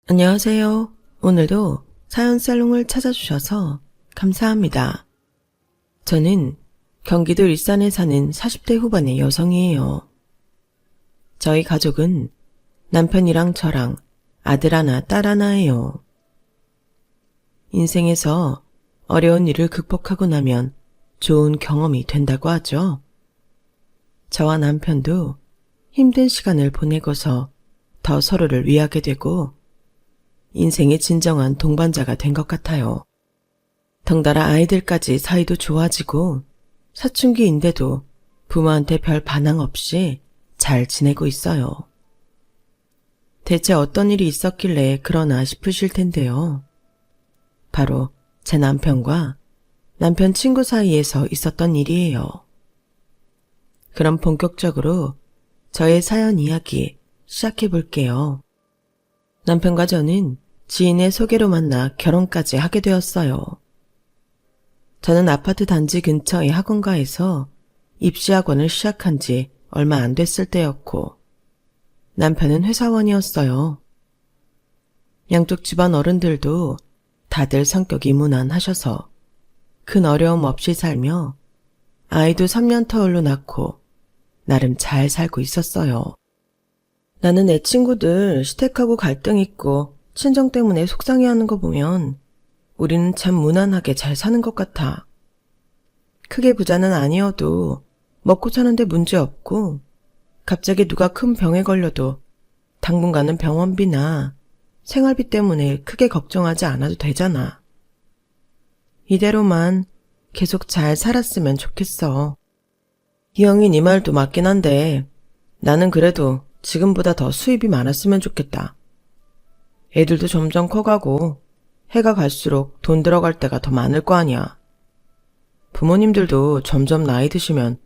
안녕하세요. 오늘도 사연 살롱을 찾아주셔서 감사합니다. 저는 경기도 일산에 사는 40대 후반의 여성이에요. 저희 가족은 남편이랑 저랑 아들 하나, 딸 하나예요. 인생에서 어려운 일을 극복하고 나면 좋은 경험이 된다고 하죠. 저와 남편도 힘든 시간을 보내고서 더 서로를 위하게 되고 인생의 진정한 동반자가 된 것 같아요. 덩달아 아이들까지 사이도 좋아지고 사춘기인데도 부모한테 별 반항 없이 잘 지내고 있어요. 대체 어떤 일이 있었길래 그러나 싶으실 텐데요. 바로 제 남편과 남편 친구 사이에서 있었던 일이에요. 그럼 본격적으로 저의 사연 이야기 시작해 볼게요. 남편과 저는 지인의 소개로 만나 결혼까지 하게 되었어요. 저는 아파트 단지 근처의 학원가에서 입시학원을 시작한 지 얼마 안 됐을 때였고 남편은 회사원이었어요. 양쪽 집안 어른들도 다들 성격이 무난하셔서 큰 어려움 없이 살며 아이도 3년 터울로 낳고 나름 잘 살고 있었어요. 나는 내 친구들 시댁하고 갈등 있고 친정 때문에 속상해하는 거 보면 우리는 참 무난하게 잘 사는 것 같아. 크게 부자는 아니어도 먹고 사는데 문제 없고 갑자기 누가 큰 병에 걸려도 당분간은 병원비나 생활비 때문에 크게 걱정하지 않아도 되잖아. 이대로만 계속 잘 살았으면 좋겠어. 희영이 네 말도 맞긴 한데 나는 그래도 지금보다 더 수입이 많았으면 좋겠다. 애들도 점점 커가고 해가 갈수록 돈 들어갈 때가 더 많을 거 아니야. 부모님들도 점점 나이 드시면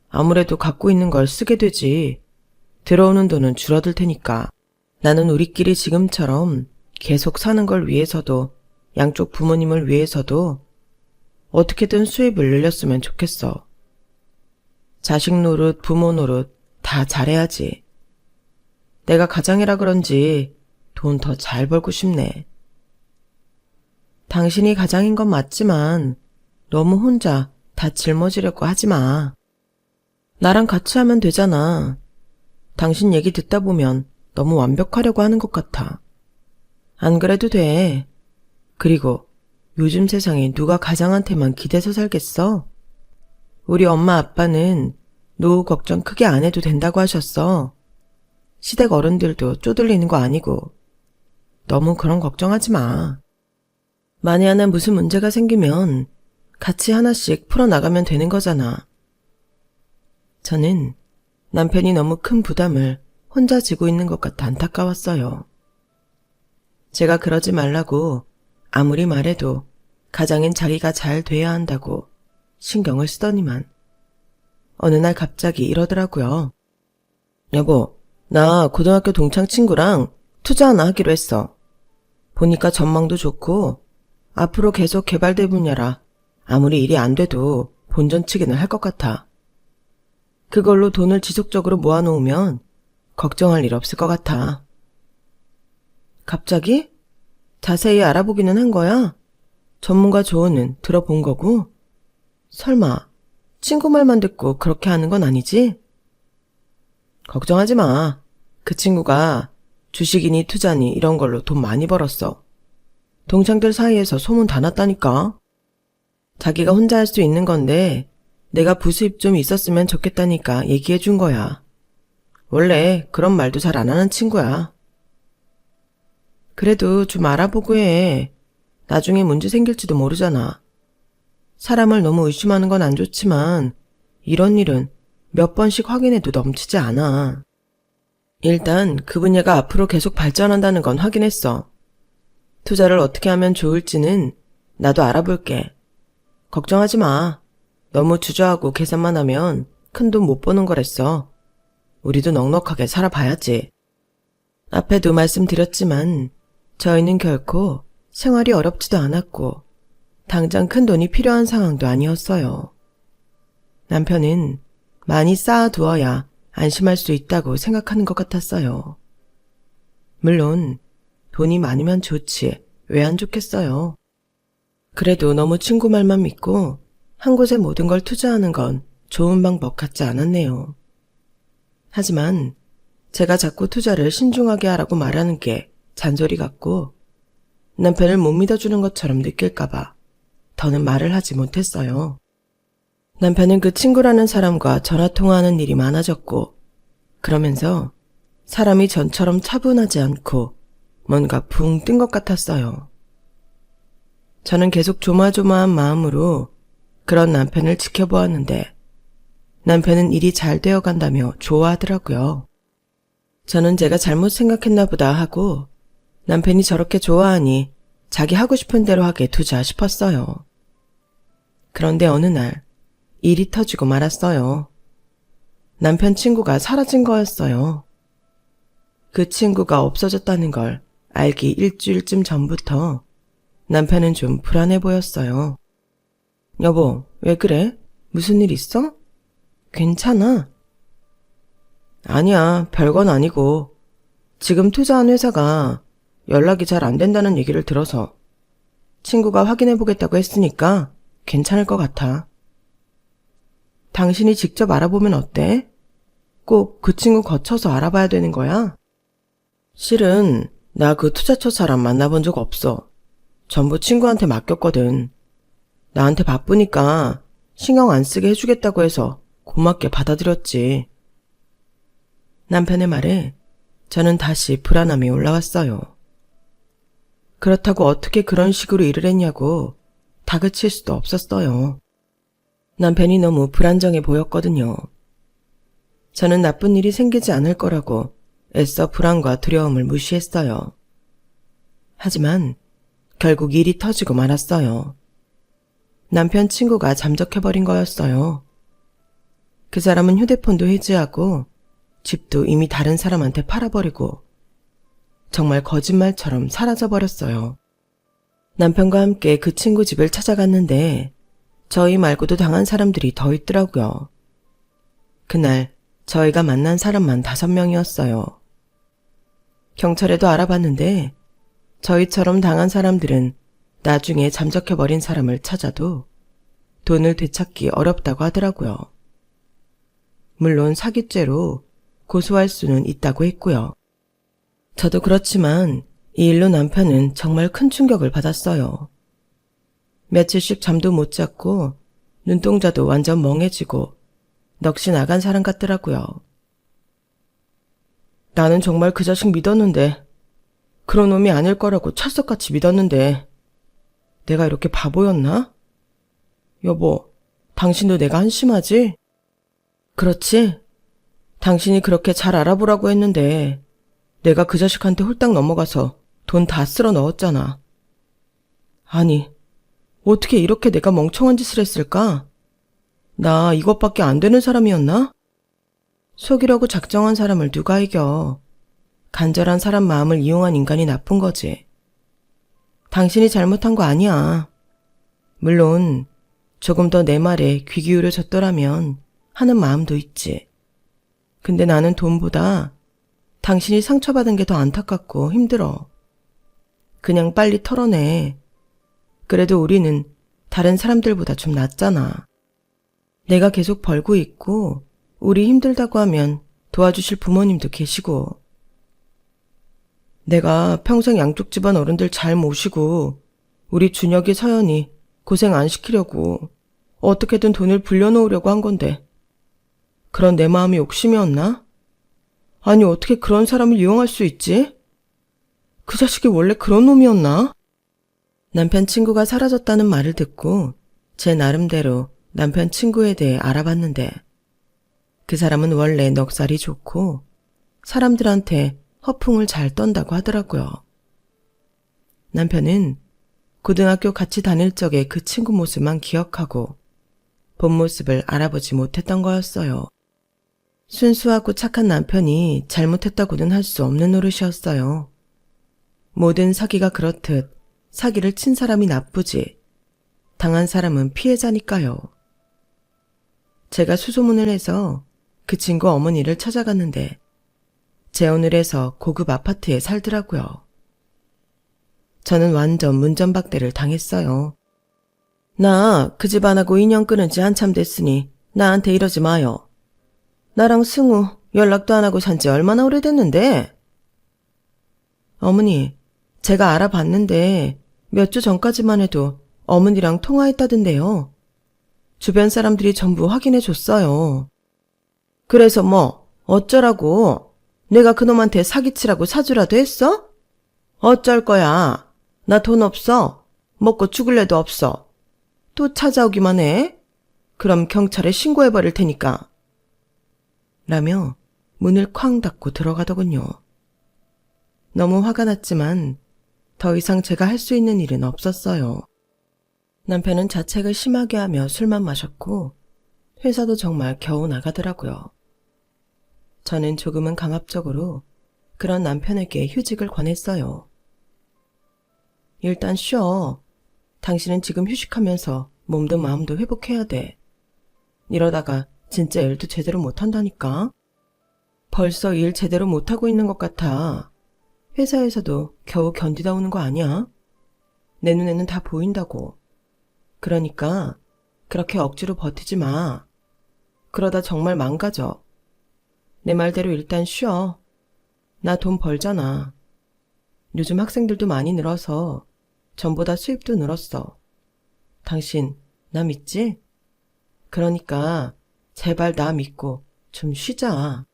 아무래도 갖고 있는 걸 쓰게 되지 들어오는 돈은 줄어들 테니까 나는 우리끼리 지금처럼 계속 사는 걸 위해서도 양쪽 부모님을 위해서도 어떻게든 수입을 늘렸으면 좋겠어. 자식 노릇, 부모 노릇 다 잘해야지. 내가 가장이라 그런지 돈 더 잘 벌고 싶네. 당신이 가장인 건 맞지만 너무 혼자 다 짊어지려고 하지 마. 나랑 같이 하면 되잖아. 당신 얘기 듣다 보면 너무 완벽하려고 하는 것 같아. 안 그래도 돼. 그리고 요즘 세상에 누가 가장한테만 기대서 살겠어? 우리 엄마 아빠는 노후 걱정 크게 안 해도 된다고 하셨어. 시댁 어른들도 쪼들리는 거 아니고. 너무 그런 걱정하지 마. 만에 하나 무슨 문제가 생기면 같이 하나씩 풀어나가면 되는 거잖아. 저는 남편이 너무 큰 부담을 혼자 지고 있는 것 같아 안타까웠어요. 제가 그러지 말라고 아무리 말해도 가장인 자기가 잘 돼야 한다고 신경을 쓰더니만 어느 날 갑자기 이러더라고요. 여보, 나 고등학교 동창 친구랑 투자 하나 하기로 했어. 보니까 전망도 좋고 앞으로 계속 개발될 분야라 아무리 일이 안 돼도 본전치기는 할 것 같아. 그걸로 돈을 지속적으로 모아놓으면 걱정할 일 없을 것 같아. 갑자기? 자세히 알아보기는 한 거야? 전문가 조언은 들어본 거고? 설마 친구 말만 듣고 그렇게 하는 건 아니지? 걱정하지 마. 그 친구가 주식이니 투자니 이런 걸로 돈 많이 벌었어. 동창들 사이에서 소문 다 났다니까. 자기가 혼자 할 수 있는 건데 내가 부수입 좀 있었으면 좋겠다니까 얘기해 준 거야. 원래 그런 말도 잘 안 하는 친구야. 그래도 좀 알아보고 해. 나중에 문제 생길지도 모르잖아. 사람을 너무 의심하는 건 안 좋지만 이런 일은 몇 번씩 확인해도 넘치지 않아. 일단 그 분야가 앞으로 계속 발전한다는 건 확인했어. 투자를 어떻게 하면 좋을지는 나도 알아볼게. 걱정하지 마. 너무 주저하고 계산만 하면 큰 돈 못 버는 거랬어. 우리도 넉넉하게 살아봐야지. 앞에도 말씀드렸지만 저희는 결코 생활이 어렵지도 않았고 당장 큰 돈이 필요한 상황도 아니었어요. 남편은 많이 쌓아두어야 안심할 수 있다고 생각하는 것 같았어요. 물론 돈이 많으면 좋지. 왜 안 좋겠어요. 그래도 너무 친구 말만 믿고 한 곳에 모든 걸 투자하는 건 좋은 방법 같지 않았네요. 하지만 제가 자꾸 투자를 신중하게 하라고 말하는 게 잔소리 같고 남편을 못 믿어주는 것처럼 느낄까봐 더는 말을 하지 못했어요. 남편은 그 친구라는 사람과 전화통화하는 일이 많아졌고 그러면서 사람이 전처럼 차분하지 않고 뭔가 붕 뜬 것 같았어요. 저는 계속 조마조마한 마음으로 그런 남편을 지켜보았는데 남편은 일이 잘 되어 간다며 좋아하더라고요. 저는 제가 잘못 생각했나 보다 하고 남편이 저렇게 좋아하니 자기 하고 싶은 대로 하게 두자 싶었어요. 그런데 어느 날 일이 터지고 말았어요. 남편 친구가 사라진 거였어요. 그 친구가 없어졌다는 걸 알기 일주일쯤 전부터 남편은 좀 불안해 보였어요. 여보, 왜 그래? 무슨 일 있어? 괜찮아? 아니야, 별건 아니고 지금 투자한 회사가 연락이 잘 안 된다는 얘기를 들어서 친구가 확인해 보겠다고 했으니까 괜찮을 것 같아. 당신이 직접 알아보면 어때? 꼭 그 친구 거쳐서 알아봐야 되는 거야? 실은 나 그 투자처 사람 만나본 적 없어. 전부 친구한테 맡겼거든. 나한테 바쁘니까 신경 안 쓰게 해주겠다고 해서 고맙게 받아들였지. 남편의 말에 저는 다시 불안함이 올라왔어요. 그렇다고 어떻게 그런 식으로 일을 했냐고 다그칠 수도 없었어요. 남편이 너무 불안정해 보였거든요. 저는 나쁜 일이 생기지 않을 거라고 애써 불안과 두려움을 무시했어요. 하지만 결국 일이 터지고 말았어요. 남편 친구가 잠적해버린 거였어요. 그 사람은 휴대폰도 해지하고 집도 이미 다른 사람한테 팔아버리고 정말 거짓말처럼 사라져버렸어요. 남편과 함께 그 친구 집을 찾아갔는데 저희 말고도 당한 사람들이 더 있더라고요. 그날 저희가 만난 사람만 5명이었어요. 경찰에도 알아봤는데 저희처럼 당한 사람들은 나중에 잠적해버린 사람을 찾아도 돈을 되찾기 어렵다고 하더라고요. 물론 사기죄로 고소할 수는 있다고 했고요. 저도 그렇지만 이 일로 남편은 정말 큰 충격을 받았어요. 며칠씩 잠도 못 잤고 눈동자도 완전 멍해지고 넋이 나간 사람 같더라고요. 나는 정말 그 자식 믿었는데 그런 놈이 아닐 거라고 철석같이 믿었는데 내가 이렇게 바보였나? 여보, 당신도 내가 한심하지? 그렇지? 당신이 그렇게 잘 알아보라고 했는데 내가 그 자식한테 홀딱 넘어가서 돈 다 쓸어 넣었잖아. 아니, 어떻게 이렇게 내가 멍청한 짓을 했을까? 나 이것밖에 안 되는 사람이었나? 속이려고 작정한 사람을 누가 이겨. 간절한 사람 마음을 이용한 인간이 나쁜 거지. 당신이 잘못한 거 아니야. 물론 조금 더 내 말에 귀 기울여줬더라면 하는 마음도 있지. 근데 나는 돈보다 당신이 상처받은 게 더 안타깝고 힘들어. 그냥 빨리 털어내. 그래도 우리는 다른 사람들보다 좀 낫잖아. 내가 계속 벌고 있고 우리 힘들다고 하면 도와주실 부모님도 계시고 내가 평생 양쪽 집안 어른들 잘 모시고 우리 준혁이 서연이 고생 안 시키려고 어떻게든 돈을 불려놓으려고 한 건데 그런 내 마음이 욕심이었나? 아니 어떻게 그런 사람을 이용할 수 있지? 그 자식이 원래 그런 놈이었나? 남편 친구가 사라졌다는 말을 듣고 제 나름대로 남편 친구에 대해 알아봤는데 그 사람은 원래 넉살이 좋고 사람들한테 허풍을 잘 떤다고 하더라고요. 남편은 고등학교 같이 다닐 적의 그 친구 모습만 기억하고 본 모습을 알아보지 못했던 거였어요. 순수하고 착한 남편이 잘못했다고는 할 수 없는 노릇이었어요. 모든 사기가 그렇듯 사기를 친 사람이 나쁘지 당한 사람은 피해자니까요. 제가 수소문을 해서 그 친구 어머니를 찾아갔는데 재혼을 해서 고급 아파트에 살더라고요. 저는 완전 문전박대를 당했어요. 나 그 집안하고 인연 끊은 지 한참 됐으니 나한테 이러지 마요. 나랑 승우 연락도 안 하고 산지 얼마나 오래됐는데? 어머니, 제가 알아봤는데 몇 주 전까지만 해도 어머니랑 통화했다던데요. 주변 사람들이 전부 확인해 줬어요. 그래서 뭐 어쩌라고? 내가 그놈한테 사기치라고 사주라도 했어? 어쩔 거야. 나 돈 없어. 먹고 죽을래도 없어. 또 찾아오기만 해? 그럼 경찰에 신고해버릴 테니까. 라며 문을 쾅 닫고 들어가더군요. 너무 화가 났지만 더 이상 제가 할 수 있는 일은 없었어요. 남편은 자책을 심하게 하며 술만 마셨고 회사도 정말 겨우 나가더라고요. 저는 조금은 강압적으로 그런 남편에게 휴직을 권했어요. 일단 쉬어. 당신은 지금 휴식하면서 몸도 마음도 회복해야 돼. 이러다가 진짜 일도 제대로 못한다니까. 벌써 일 제대로 못하고 있는 것 같아. 회사에서도 겨우 견디다 오는 거 아니야? 내 눈에는 다 보인다고. 그러니까 그렇게 억지로 버티지 마. 그러다 정말 망가져. 내 말대로 일단 쉬어. 나 돈 벌잖아. 요즘 학생들도 많이 늘어서 전보다 수입도 늘었어. 당신 나 믿지? 그러니까 제발 나 믿고 좀 쉬자.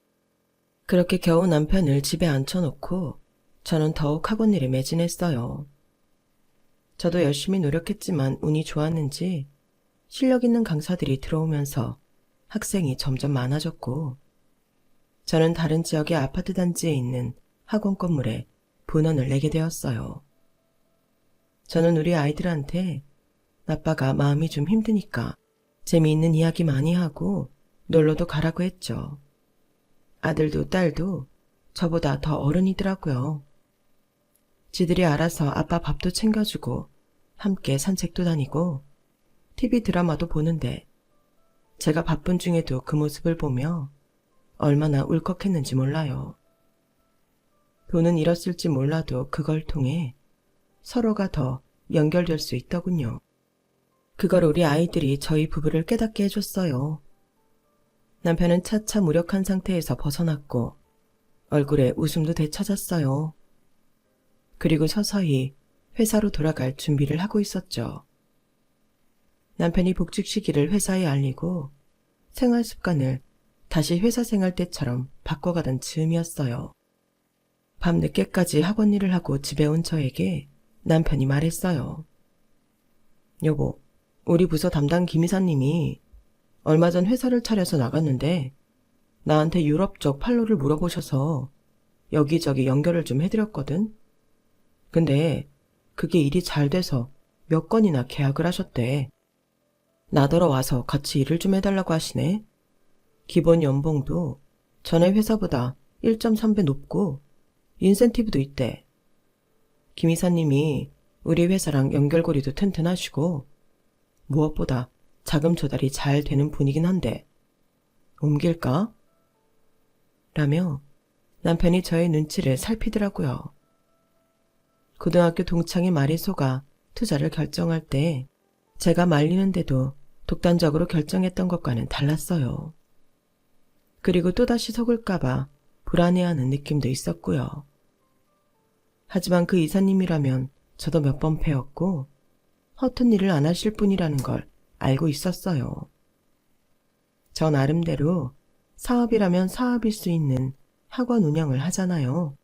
그렇게 겨우 남편을 집에 앉혀놓고 저는 더욱 학원 일에 매진했어요. 저도 열심히 노력했지만 운이 좋았는지 실력 있는 강사들이 들어오면서 학생이 점점 많아졌고 저는 다른 지역의 아파트 단지에 있는 학원 건물에 분원을 내게 되었어요. 저는 우리 아이들한테 아빠가 마음이 좀 힘드니까 재미있는 이야기 많이 하고 놀러도 가라고 했죠. 아들도 딸도 저보다 더 어른이더라고요. 지들이 알아서 아빠 밥도 챙겨주고 함께 산책도 다니고 TV 드라마도 보는데 제가 바쁜 중에도 그 모습을 보며 얼마나 울컥했는지 몰라요. 돈은 잃었을지 몰라도 그걸 통해 서로가 더 연결될 수 있더군요. 그걸 우리 아이들이 저희 부부를 깨닫게 해줬어요. 남편은 차차 무력한 상태에서 벗어났고 얼굴에 웃음도 되찾았어요. 그리고 서서히 회사로 돌아갈 준비를 하고 있었죠. 남편이 복직 시기를 회사에 알리고 생활 습관을 다시 회사 생활 때처럼 바꿔가던 즈음이었어요. 밤 늦게까지 학원 일을 하고 집에 온 저에게 남편이 말했어요. 여보, 우리 부서 담당 김 이사님이 얼마 전 회사를 차려서 나갔는데 나한테 유럽 쪽 판로를 물어보셔서 여기저기 연결을 좀 해드렸거든. 근데 그게 일이 잘 돼서 몇 건이나 계약을 하셨대. 나더러 와서 같이 일을 좀 해달라고 하시네. 기본 연봉도 전에 회사보다 1.3배 높고 인센티브도 있대. 김 이사님이 우리 회사랑 연결고리도 튼튼하시고 무엇보다 자금 조달이 잘 되는 분이긴 한데 옮길까? 라며 남편이 저의 눈치를 살피더라고요. 고등학교 동창의 말이 속아 투자를 결정할 때 제가 말리는데도 독단적으로 결정했던 것과는 달랐어요. 그리고 또다시 속을까봐 불안해하는 느낌도 있었고요. 하지만 그 이사님이라면 저도 몇 번 배웠고 허튼 일을 안 하실 분이라는 걸 알고 있었어요. 저 나름대로 사업이라면 사업일 수 있는 학원 운영을 하잖아요.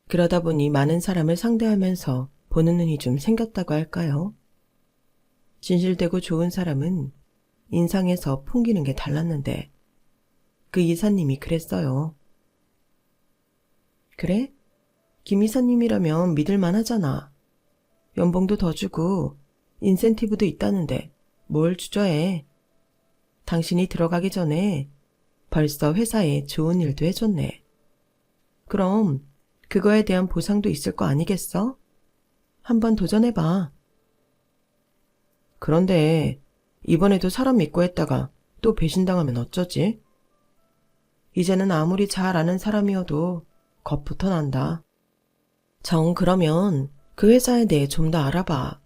그러다 보니 많은 사람을 상대하면서 보는 눈이 좀 생겼다고 할까요? 진실되고 좋은 사람은 인상에서 풍기는 게 달랐는데 그 이사님이 그랬어요. 그래? 김 이사님이라면 믿을만 하잖아. 연봉도 더 주고 인센티브도 있다는데 뭘 주저해. 당신이 들어가기 전에 벌써 회사에 좋은 일도 해줬네. 그럼 그거에 대한 보상도 있을 거 아니겠어? 한번 도전해봐. 그런데 이번에도 사람 믿고 했다가 또 배신당하면 어쩌지? 이제는 아무리 잘 아는 사람이어도 겁부터 난다. 정 그러면 그 회사에 대해 좀 더 알아봐.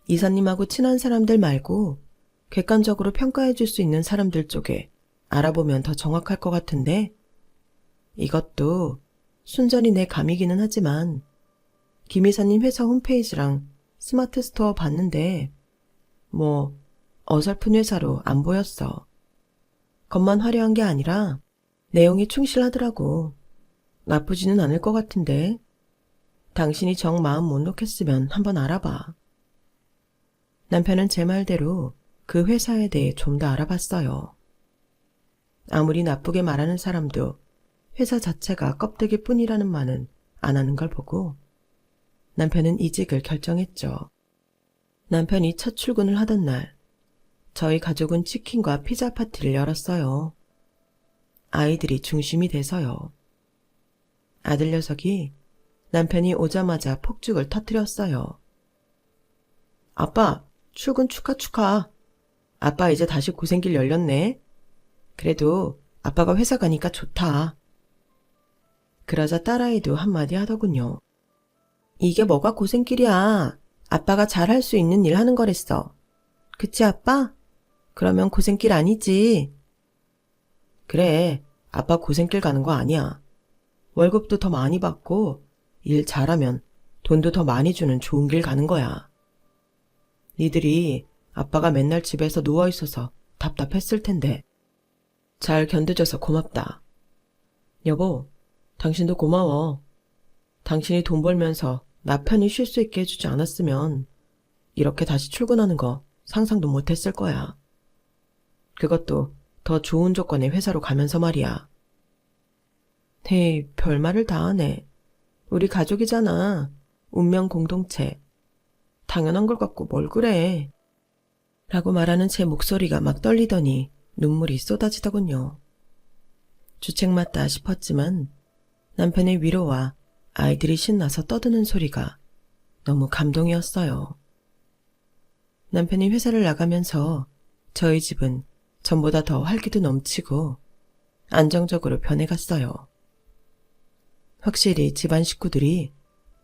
이사님하고 친한 사람들 말고 객관적으로 평가해 줄 수 있는 사람들 쪽에 알아보면 더 정확할 것 같은데 이것도 순전히 내 감이기는 하지만 김 이사님 회사 홈페이지랑 스마트 스토어 봤는데 뭐 어설픈 회사로 안 보였어. 겉만 화려한 게 아니라 내용이 충실하더라고. 나쁘지는 않을 것 같은데 당신이 정 마음 못 놓겠으면 한번 알아봐. 남편은 제 말대로 그 회사에 대해 좀 더 알아봤어요. 아무리 나쁘게 말하는 사람도 회사 자체가 껍데기 뿐이라는 말은 안 하는 걸 보고 남편은 이직을 결정했죠. 남편이 첫 출근을 하던 날 저희 가족은 치킨과 피자 파티를 열었어요. 아이들이 중심이 돼서요. 아들 녀석이 남편이 오자마자 폭죽을 터뜨렸어요. 아빠, 출근 축하. 아빠 이제 다시 고생길 열렸네. 그래도 아빠가 회사 가니까 좋다. 그러자 딸아이도 한마디 하더군요. 이게 뭐가 고생길이야. 아빠가 잘할 수 있는 일 하는 거랬어. 그치 아빠? 그러면 고생길 아니지. 그래, 아빠 고생길 가는 거 아니야. 월급도 더 많이 받고 일 잘하면 돈도 더 많이 주는 좋은 길 가는 거야. 니들이 아빠가 맨날 집에서 누워있어서 답답했을 텐데 잘 견뎌줘서 고맙다. 여보, 당신도 고마워. 당신이 돈 벌면서 나 편히 쉴 수 있게 해주지 않았으면 이렇게 다시 출근하는 거 상상도 못했을 거야. 그것도 더 좋은 조건의 회사로 가면서 말이야. 헤이, 별말을 다 하네. 우리 가족이잖아. 운명 공동체. 당연한 걸 갖고 뭘 그래. 라고 말하는 제 목소리가 막 떨리더니 눈물이 쏟아지더군요. 주책 맞다 싶었지만 남편의 위로와 아이들이 신나서 떠드는 소리가 너무 감동이었어요. 남편이 회사를 나가면서 저희 집은 전보다 더 활기도 넘치고 안정적으로 변해갔어요. 확실히 집안 식구들이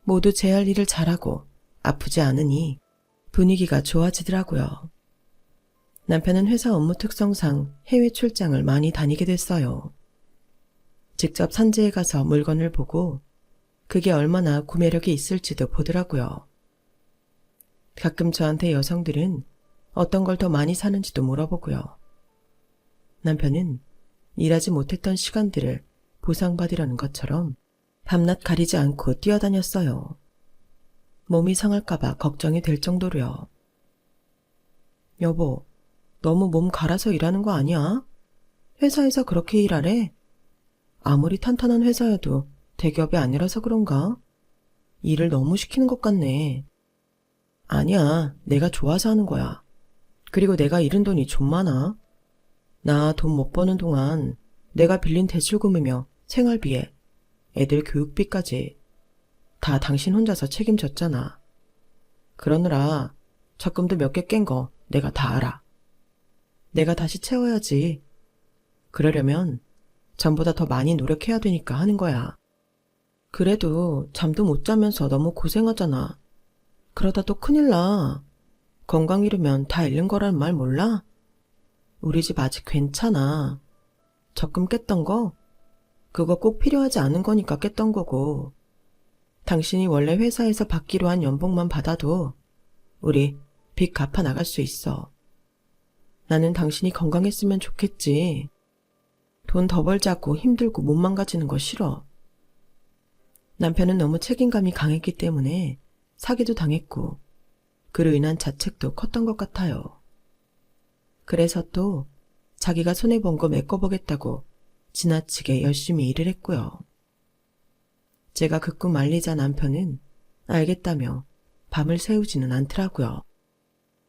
모두 제 할 일을 잘하고 아프지 않으니 분위기가 좋아지더라고요. 남편은 회사 업무 특성상 해외 출장을 많이 다니게 됐어요. 직접 산지에 가서 물건을 보고 그게 얼마나 구매력이 있을지도 보더라고요. 가끔 저한테 여성들은 어떤 걸 더 많이 사는지도 물어보고요. 남편은 일하지 못했던 시간들을 보상받으려는 것처럼 밤낮 가리지 않고 뛰어다녔어요. 몸이 상할까봐 걱정이 될 정도로요. 여보, 너무 몸 갈아서 일하는 거 아니야? 회사에서 그렇게 일하래? 아무리 탄탄한 회사여도 대기업이 아니라서 그런가? 일을 너무 시키는 것 같네. 아니야, 내가 좋아서 하는 거야. 그리고 내가 잃은 돈이 좀 많아. 나 돈 못 버는 동안 내가 빌린 대출금이며 생활비에 애들 교육비까지 다 당신 혼자서 책임졌잖아. 그러느라 적금도 몇 개 깬 거 내가 다 알아. 내가 다시 채워야지. 그러려면 전보다 더 많이 노력해야 되니까 하는 거야. 그래도 잠도 못 자면서 너무 고생하잖아. 그러다 또 큰일 나. 건강 잃으면 다 잃는 거란 말 몰라? 우리 집 아직 괜찮아. 적금 깼던 거? 그거 꼭 필요하지 않은 거니까 깼던 거고. 당신이 원래 회사에서 받기로 한 연봉만 받아도 우리 빚 갚아 나갈 수 있어. 나는 당신이 건강했으면 좋겠지. 돈 더 벌자고 힘들고 못 망가지는 거 싫어. 남편은 너무 책임감이 강했기 때문에 사기도 당했고 그로 인한 자책도 컸던 것 같아요. 그래서 또 자기가 손해본 거 메꿔보겠다고 지나치게 열심히 일을 했고요. 제가 극구 말리자 남편은 알겠다며 밤을 새우지는 않더라고요.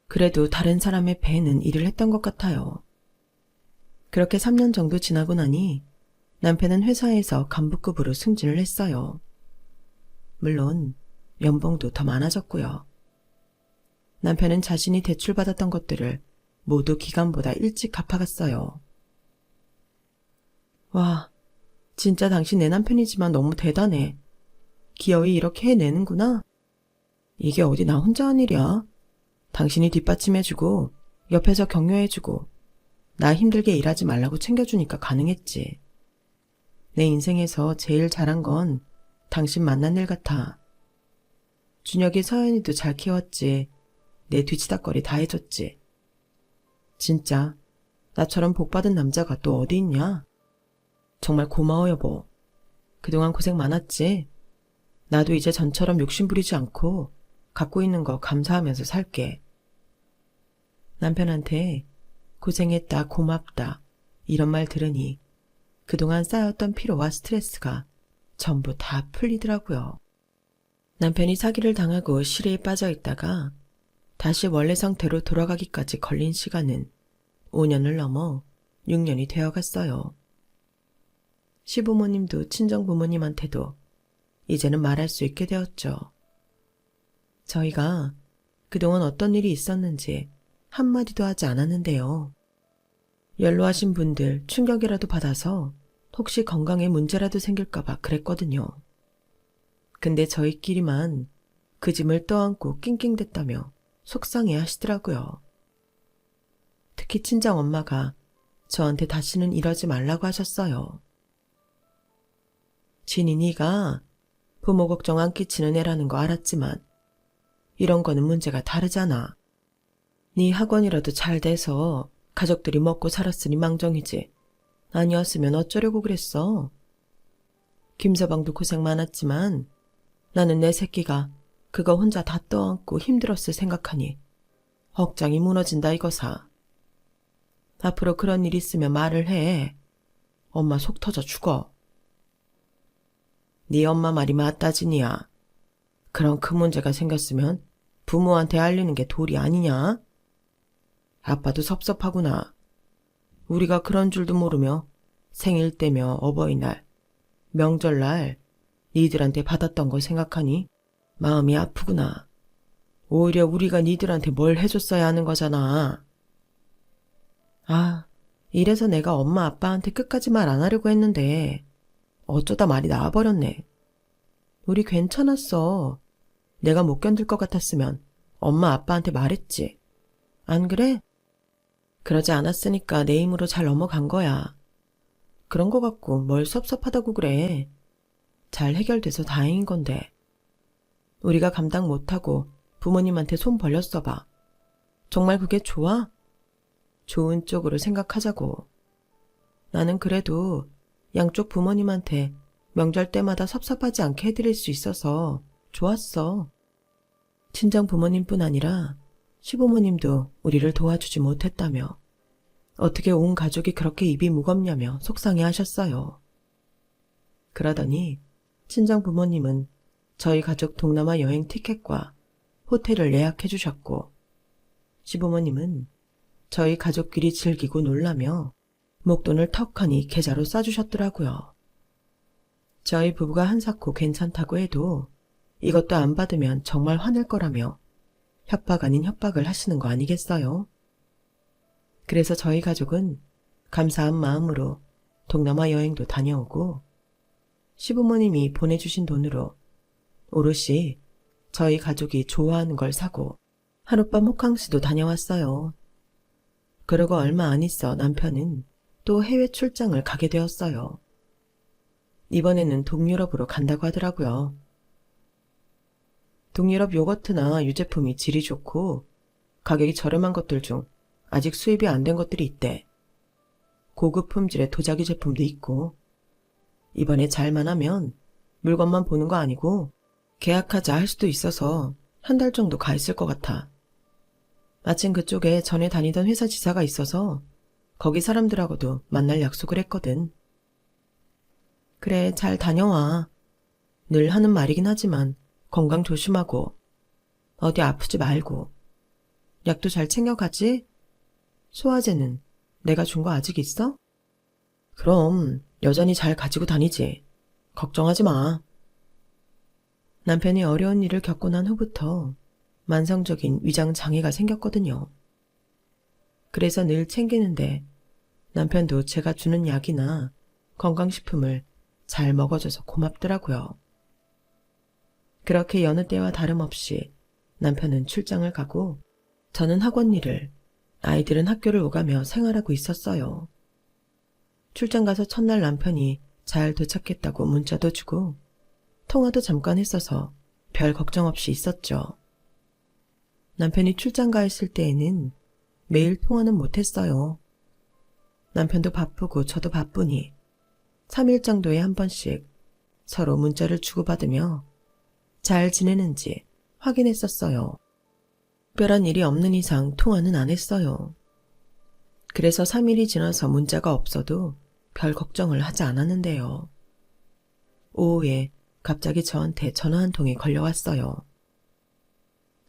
그래도 다른 사람의 배는 일을 했던 것 같아요. 그렇게 3년 정도 지나고 나니 남편은 회사에서 간부급으로 승진을 했어요. 물론 연봉도 더 많아졌고요. 남편은 자신이 대출받았던 것들을 모두 기간보다 일찍 갚아갔어요. 와, 진짜 당신 내 남편이지만 너무 대단해. 기어이 이렇게 해내는구나. 이게 어디 나 혼자 한 일이야. 당신이 뒷받침해주고 옆에서 격려해주고 나 힘들게 일하지 말라고 챙겨주니까 가능했지. 내 인생에서 제일 잘한 건 당신 만난 일 같아. 준혁이 서연이도 잘 키웠지. 내 뒤치다거리 다 해줬지. 진짜 나처럼 복받은 남자가 또 어디 있냐? 정말 고마워 여보. 그동안 고생 많았지? 나도 이제 전처럼 욕심부리지 않고 갖고 있는 거 감사하면서 살게. 남편한테 고생했다, 고맙다 이런 말 들으니 그동안 쌓였던 피로와 스트레스가 전부 다 풀리더라고요. 남편이 사기를 당하고 실의에 빠져 있다가 다시 원래 상태로 돌아가기까지 걸린 시간은 5년을 넘어 6년이 되어갔어요. 시부모님도 친정부모님한테도 이제는 말할 수 있게 되었죠. 저희가 그동안 어떤 일이 있었는지 한마디도 하지 않았는데요. 연로하신 분들 충격이라도 받아서 혹시 건강에 문제라도 생길까봐 그랬거든요. 근데 저희끼리만 그 짐을 떠안고 낑낑댔다며 속상해 하시더라고요. 특히 친정엄마가 저한테 다시는 이러지 말라고 하셨어요. 진이 네가 부모 걱정 안 끼치는 애라는 거 알았지만 이런 거는 문제가 다르잖아. 네 학원이라도 잘 돼서 가족들이 먹고 살았으니 망정이지. 아니었으면 어쩌려고 그랬어. 김서방도 고생 많았지만 나는 내 새끼가 그거 혼자 다 떠안고 힘들었을 생각하니 억장이 무너진다 이거사. 앞으로 그런 일 있으면 말을 해. 엄마 속 터져 죽어. 네 엄마 말이 맞다 진이야. 그런 큰 문제가 생겼으면 부모한테 알리는 게 도리 아니냐? 아빠도 섭섭하구나. 우리가 그런 줄도 모르며 생일 때며 어버이날, 명절날 니들한테 받았던 거 생각하니 마음이 아프구나. 오히려 우리가 니들한테 뭘 해줬어야 하는 거잖아. 아, 이래서 내가 엄마 아빠한테 끝까지 말 안 하려고 했는데 어쩌다 말이 나와버렸네. 우리 괜찮았어. 내가 못 견딜 것 같았으면 엄마 아빠한테 말했지. 안 그래? 그러지 않았으니까 내 힘으로 잘 넘어간 거야. 그런 거 갖고 뭘 섭섭하다고 그래. 잘 해결돼서 다행인 건데. 우리가 감당 못하고 부모님한테 손 벌렸어 봐. 정말 그게 좋아? 좋은 쪽으로 생각하자고. 나는 그래도 양쪽 부모님한테 명절 때마다 섭섭하지 않게 해드릴 수 있어서 좋았어. 친정 부모님뿐 아니라 시부모님도 우리를 도와주지 못했다며 어떻게 온 가족이 그렇게 입이 무겁냐며 속상해 하셨어요. 그러더니 친정 부모님은 저희 가족 동남아 여행 티켓과 호텔을 예약해 주셨고 시부모님은 저희 가족끼리 즐기고 놀라며 목돈을 턱하니 계좌로 쏴주셨더라고요. 저희 부부가 한사코 괜찮다고 해도 이것도 안 받으면 정말 화낼 거라며 협박 아닌 협박을 하시는 거 아니겠어요? 그래서 저희 가족은 감사한 마음으로 동남아 여행도 다녀오고 시부모님이 보내주신 돈으로 오롯이 저희 가족이 좋아하는 걸 사고 하룻밤 호캉스도 다녀왔어요. 그러고 얼마 안 있어 남편은 또 해외 출장을 가게 되었어요. 이번에는 동유럽으로 간다고 하더라고요. 동유럽 요거트나 유제품이 질이 좋고 가격이 저렴한 것들 중 아직 수입이 안 된 것들이 있대. 고급 품질의 도자기 제품도 있고 이번에 잘만 하면 물건만 보는 거 아니고 계약하자 할 수도 있어서 한 달 정도 가 있을 것 같아. 마침 그쪽에 전에 다니던 회사 지사가 있어서 거기 사람들하고도 만날 약속을 했거든. 그래, 잘 다녀와. 늘 하는 말이긴 하지만 건강 조심하고 어디 아프지 말고 약도 잘 챙겨가지? 소화제는 내가 준 거 아직 있어? 그럼 여전히 잘 가지고 다니지. 걱정하지 마. 남편이 어려운 일을 겪고 난 후부터 만성적인 위장 장애가 생겼거든요. 그래서 늘 챙기는데 남편도 제가 주는 약이나 건강식품을 잘 먹어줘서 고맙더라고요. 그렇게 여느 때와 다름없이 남편은 출장을 가고 저는 학원 일을, 아이들은 학교를 오가며 생활하고 있었어요. 출장 가서 첫날 남편이 잘 도착했다고 문자도 주고 통화도 잠깐 했어서 별 걱정 없이 있었죠. 남편이 출장 가 있을 때에는 매일 통화는 못했어요. 남편도 바쁘고 저도 바쁘니 3일 정도에 한 번씩 서로 문자를 주고받으며 잘 지내는지 확인했었어요. 특별한 일이 없는 이상 통화는 안 했어요. 그래서 3일이 지나서 문자가 없어도 별 걱정을 하지 않았는데요. 오후에 갑자기 저한테 전화 한 통이 걸려왔어요.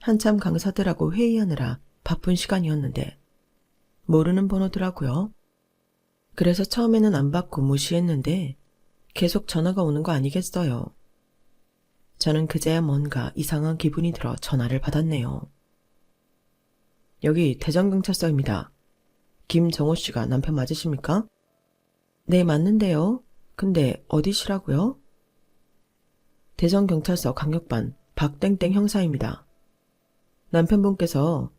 한참 강사들하고 회의하느라 바쁜 시간이었는데 모르는 번호더라고요. 그래서 처음에는 안 받고 무시했는데 계속 전화가 오는 거 아니겠어요. 저는 그제야 뭔가 이상한 기분이 들어 전화를 받았네요. 여기 대전경찰서입니다. 김정호 씨가 남편 맞으십니까? 네, 맞는데요. 근데 어디시라고요? 대전경찰서 강력반 박땡땡 형사입니다. 남편분께서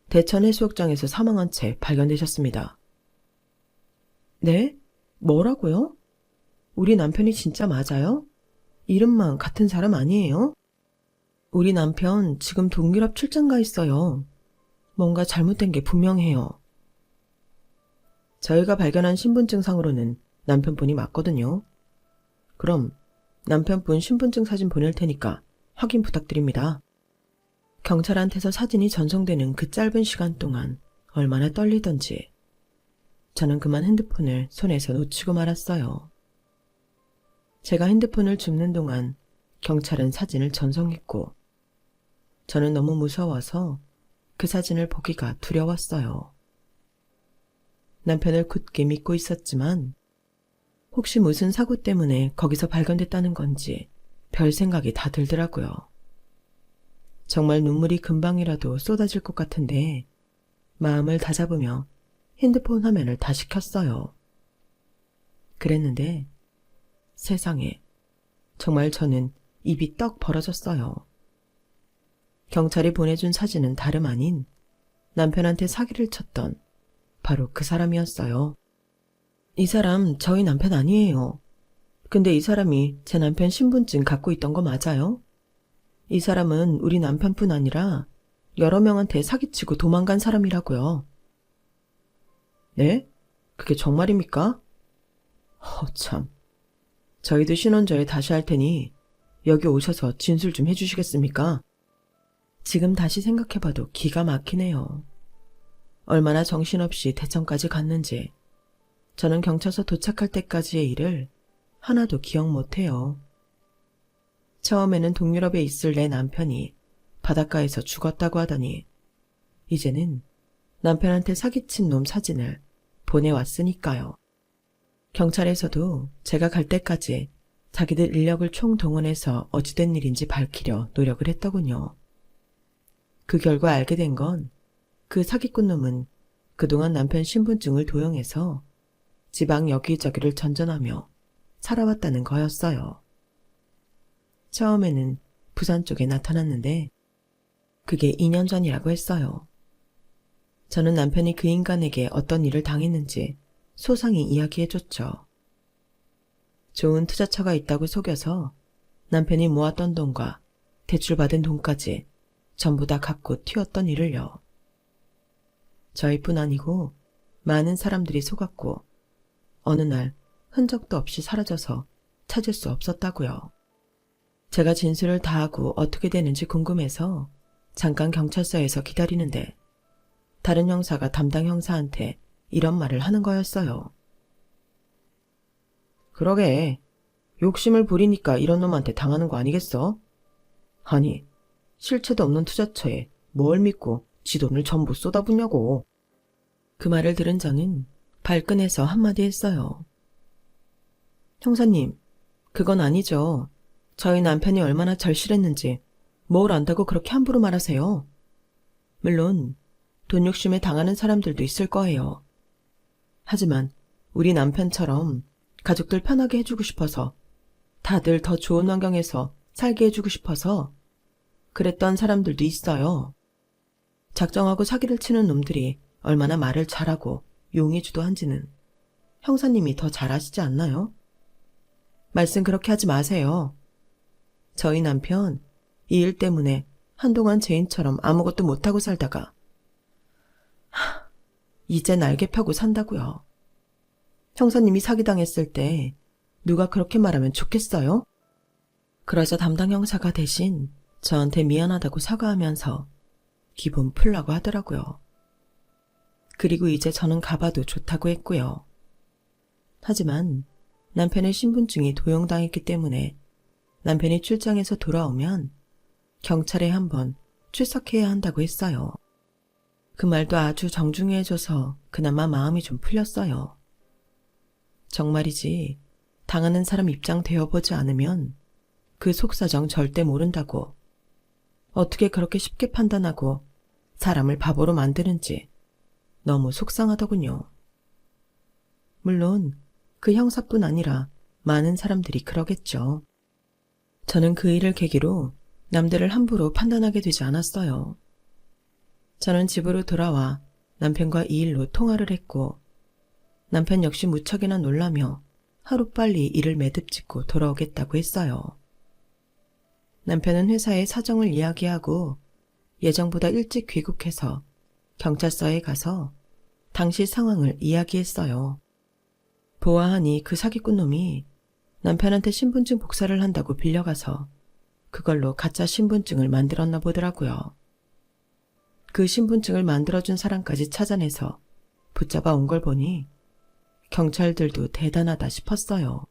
대천 해수욕장에서 사망한 채 발견되셨습니다. 네? 뭐라고요? 우리 남편이 진짜 맞아요? 이름만 같은 사람 아니에요? 우리 남편 지금 동유럽 출장 가 있어요. 뭔가 잘못된 게 분명해요. 저희가 발견한 신분증상으로는 남편분이 맞거든요. 그럼 남편분 신분증 사진 보낼 테니까 확인 부탁드립니다. 경찰한테서 사진이 전송되는 그 짧은 시간 동안 얼마나 떨리던지 저는 그만 핸드폰을 손에서 놓치고 말았어요. 제가 핸드폰을 줍는 동안 경찰은 사진을 전송했고 저는 너무 무서워서 그 사진을 보기가 두려웠어요. 남편을 굳게 믿고 있었지만 혹시 무슨 사고 때문에 거기서 발견됐다는 건지 별 생각이 다 들더라고요. 정말 눈물이 금방이라도 쏟아질 것 같은데 마음을 다잡으며 핸드폰 화면을 다시 켰어요. 그랬는데 세상에 정말 저는 입이 떡 벌어졌어요. 경찰이 보내준 사진은 다름 아닌 남편한테 사기를 쳤던 바로 그 사람이었어요. 이 사람 저희 남편 아니에요. 근데 이 사람이 제 남편 신분증 갖고 있던 거 맞아요? 이 사람은 우리 남편뿐 아니라 여러 명한테 사기치고 도망간 사람이라고요. 네? 그게 정말입니까? 참. 저희도 신원조회 다시 할 테니 여기 오셔서 진술 좀 해주시겠습니까? 지금 다시 생각해봐도 기가 막히네요. 얼마나 정신없이 대천까지 갔는지 저는 경찰서 도착할 때까지의 일을 하나도 기억 못해요. 처음에는 동유럽에 있을 내 남편이 바닷가에서 죽었다고 하더니 이제는 남편한테 사기친 놈 사진을 보내왔으니까요. 경찰에서도 제가 갈 때까지 자기들 인력을 총동원해서 어찌된 일인지 밝히려 노력을 했더군요. 그 결과 알게 된 건 그 사기꾼 놈은 그동안 남편 신분증을 도용해서 지방 여기저기를 전전하며 살아왔다는 거였어요. 처음에는 부산 쪽에 나타났는데 그게 2년 전이라고 했어요. 저는 남편이 그 인간에게 어떤 일을 당했는지 소상히 이야기해줬죠. 좋은 투자처가 있다고 속여서 남편이 모았던 돈과 대출받은 돈까지 전부 다 갖고 튀었던 일을요. 저희뿐 아니고 많은 사람들이 속았고 어느 날 흔적도 없이 사라져서 찾을 수 없었다고요. 제가 진술을 다 하고 어떻게 되는지 궁금해서 잠깐 경찰서에서 기다리는데 다른 형사가 담당 형사한테 이런 말을 하는 거였어요. 그러게, 욕심을 부리니까 이런 놈한테 당하는 거 아니겠어? 아니, 실체도 없는 투자처에 뭘 믿고 지 돈을 전부 쏟아붓냐고. 그 말을 들은 저는 발끈해서 한마디 했어요. 형사님, 그건 아니죠. 저희 남편이 얼마나 절실했는지 뭘 안다고 그렇게 함부로 말하세요. 물론 돈 욕심에 당하는 사람들도 있을 거예요. 하지만 우리 남편처럼 가족들 편하게 해주고 싶어서 다들 더 좋은 환경에서 살게 해주고 싶어서 그랬던 사람들도 있어요. 작정하고 사기를 치는 놈들이 얼마나 말을 잘하고 용의주도한지는 형사님이 더 잘 아시지 않나요? 말씀 그렇게 하지 마세요. 저희 남편 이 일 때문에 한동안 죄인처럼 아무것도 못하고 살다가 이제 날개 펴고 산다고요. 형사님이 사기당했을 때 누가 그렇게 말하면 좋겠어요? 그러자 담당 형사가 대신 저한테 미안하다고 사과하면서 기분 풀라고 하더라고요. 그리고 이제 저는 가봐도 좋다고 했고요. 하지만 남편의 신분증이 도용당했기 때문에 남편이 출장에서 돌아오면 경찰에 한번 출석해야 한다고 했어요. 그 말도 아주 정중히 해줘서 그나마 마음이 좀 풀렸어요. 정말이지 당하는 사람 입장 되어보지 않으면 그 속사정 절대 모른다고. 어떻게 그렇게 쉽게 판단하고 사람을 바보로 만드는지 너무 속상하더군요. 물론 그 형사뿐 아니라 많은 사람들이 그러겠죠. 저는 그 일을 계기로 남들을 함부로 판단하게 되지 않았어요. 저는 집으로 돌아와 남편과 이 일로 통화를 했고 남편 역시 무척이나 놀라며 하루빨리 일을 매듭짓고 돌아오겠다고 했어요. 남편은 회사의 사정을 이야기하고 예정보다 일찍 귀국해서 경찰서에 가서 당시 상황을 이야기했어요. 보아하니 그 사기꾼 놈이 남편한테 신분증 복사를 한다고 빌려가서 그걸로 가짜 신분증을 만들었나 보더라고요. 그 신분증을 만들어준 사람까지 찾아내서 붙잡아 온 걸 보니 경찰들도 대단하다 싶었어요.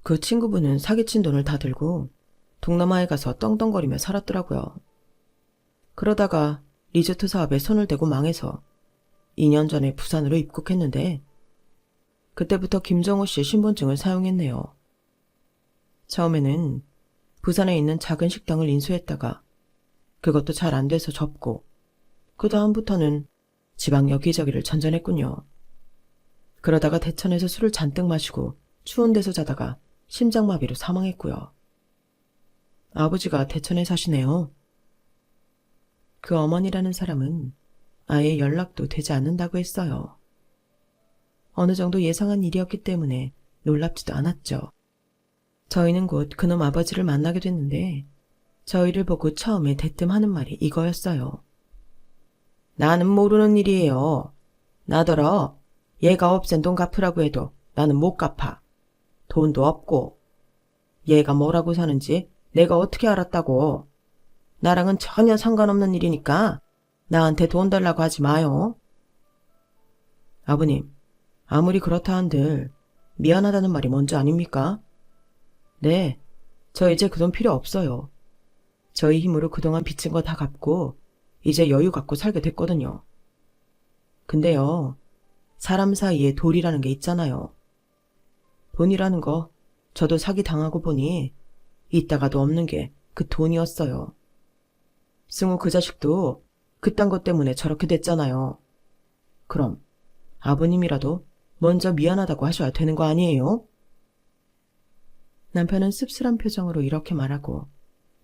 그 친구분은 사기친 돈을 다 들고 동남아에 가서 떵떵거리며 살았더라고요. 그러다가 리조트 사업에 손을 대고 망해서 2년 전에 부산으로 입국했는데 그때부터 김정호 씨의 신분증을 사용했네요. 처음에는 부산에 있는 작은 식당을 인수했다가 그것도 잘 안 돼서 접고 그 다음부터는 지방 여기저기를 전전했군요. 그러다가 대천에서 술을 잔뜩 마시고 추운 데서 자다가 심장마비로 사망했고요. 아버지가 대천에 사시네요. 그 어머니라는 사람은 아예 연락도 되지 않는다고 했어요. 어느 정도 예상한 일이었기 때문에 놀랍지도 않았죠. 저희는 곧 그놈 아버지를 만나게 됐는데 저희를 보고 처음에 대뜸 하는 말이 이거였어요. 나는 모르는 일이에요. 나더러 얘가 없앤 돈 갚으라고 해도 나는 못 갚아. 돈도 없고. 얘가 뭐라고 사는지 내가 어떻게 알았다고. 나랑은 전혀 상관없는 일이니까 나한테 돈 달라고 하지 마요. 아버님, 아무리 그렇다 한들 미안하다는 말이 먼저 아닙니까? 네, 저 이제 그 돈 필요 없어요. 저희 힘으로 그동안 빚진 거 다 갚고 이제 여유 갖고 살게 됐거든요. 근데요, 사람 사이에 돌이라는 게 있잖아요. 돈이라는 거 저도 사기 당하고 보니 있다가도 없는 게 그 돈이었어요. 승우 그 자식도 그딴 것 때문에 저렇게 됐잖아요. 그럼 아버님이라도 먼저 미안하다고 하셔야 되는 거 아니에요? 남편은 씁쓸한 표정으로 이렇게 말하고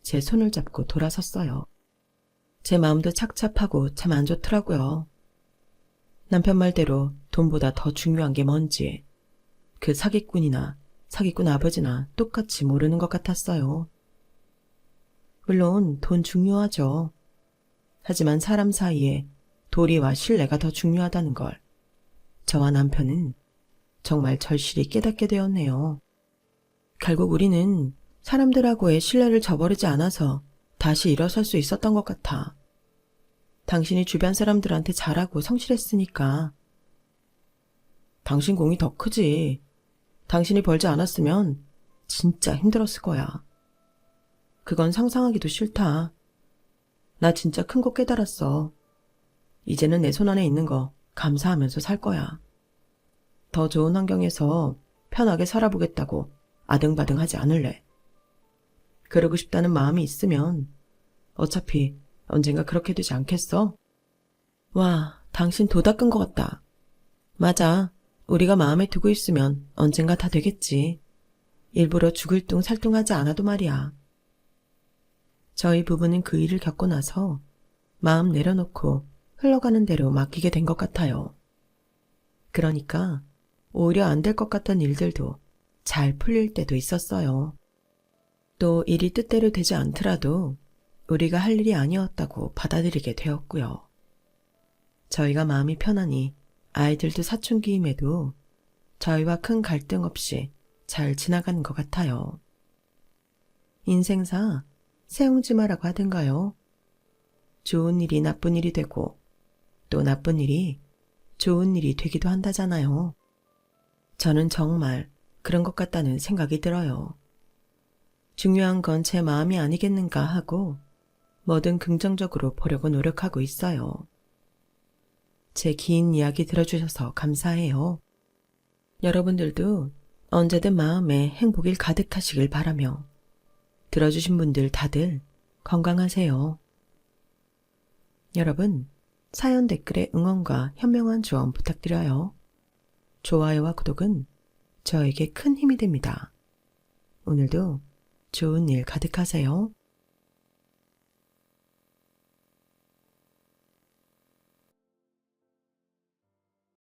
제 손을 잡고 돌아섰어요. 제 마음도 착잡하고 참 안 좋더라고요. 남편 말대로 돈보다 더 중요한 게 뭔지 그 사기꾼이나 사기꾼 아버지나 똑같이 모르는 것 같았어요. 물론 돈 중요하죠. 하지만 사람 사이에 도리와 신뢰가 더 중요하다는 걸 저와 남편은 정말 절실히 깨닫게 되었네요. 결국 우리는 사람들하고의 신뢰를 저버리지 않아서 다시 일어설 수 있었던 것 같아. 당신이 주변 사람들한테 잘하고 성실했으니까. 당신 공이 더 크지. 당신이 벌지 않았으면 진짜 힘들었을 거야. 그건 상상하기도 싫다. 나 진짜 큰 거 깨달았어. 이제는 내 손 안에 있는 거 감사하면서 살 거야. 더 좋은 환경에서 편하게 살아보겠다고 아등바등하지 않을래. 그러고 싶다는 마음이 있으면 어차피 언젠가 그렇게 되지 않겠어? 와, 당신 도 닦은 것 같다. 맞아. 우리가 마음에 두고 있으면 언젠가 다 되겠지. 일부러 죽을 뚱 살뚱하지 않아도 말이야. 저희 부부는 그 일을 겪고 나서 마음 내려놓고 흘러가는 대로 맡기게 된 것 같아요. 그러니까 오히려 안 될 것 같던 일들도 잘 풀릴 때도 있었어요. 또 일이 뜻대로 되지 않더라도 우리가 할 일이 아니었다고 받아들이게 되었고요. 저희가 마음이 편하니 아이들도 사춘기임에도 저희와 큰 갈등 없이 잘 지나가는 것 같아요. 인생사 세옹지마라고 하던가요. 좋은 일이 나쁜 일이 되고 또 나쁜 일이 좋은 일이 되기도 한다잖아요. 저는 정말 그런 것 같다는 생각이 들어요. 중요한 건 제 마음이 아니겠는가 하고 뭐든 긍정적으로 보려고 노력하고 있어요. 제 긴 이야기 들어주셔서 감사해요. 여러분들도 언제든 마음에 행복이 가득하시길 바라며 들어주신 분들 다들 건강하세요. 여러분, 사연 댓글에 응원과 현명한 조언 부탁드려요. 좋아요와 구독은 저에게 큰 힘이 됩니다. 오늘도 좋은 일 가득하세요.